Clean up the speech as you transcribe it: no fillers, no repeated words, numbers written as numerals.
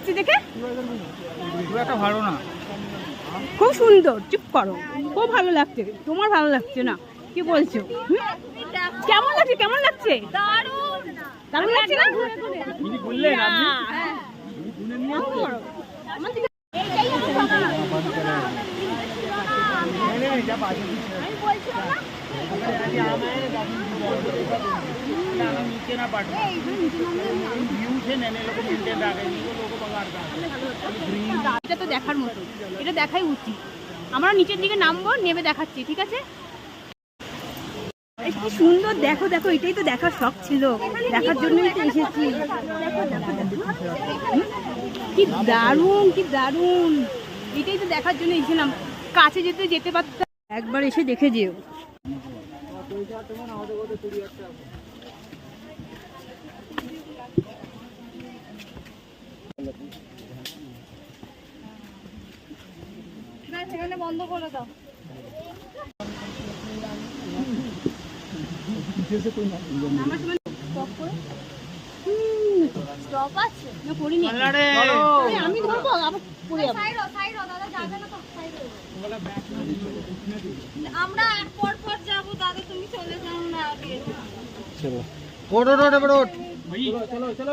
লাগছে দেখে? ভালো না, খুব সুন্দর। চুপ করো, খুব ভালো লাগছে। তোমার ভালো লাগছে না? কি বলছো? কেমন লাগছে? কেমন লাগছে? দারুণ লাগছে না? এটা তো দেখার মতো, এটা দেখাই উচিত। আমরা নিচের দিকে নামবো, নেমে দেখাচ্ছি, ঠিক আছে? কি সুন্দর, দেখো দেখো, এটাই তো দেখার শখ ছিল, দেখার জন্যই তো এসেছি। কি দারুণ, কি দারুণ, এটাই তো দেখার জন্য এসেছিলাম। কাছে যেতে পারতাম, একবার এসে দেখে যেও। সেখানে বন্ধ করে দাও। আমি ধরবো, আবার পড়ে যাবো। আমরা পর পর যাবো দাদা, তুমি চলে যাও না আগে। चलो चलो चलो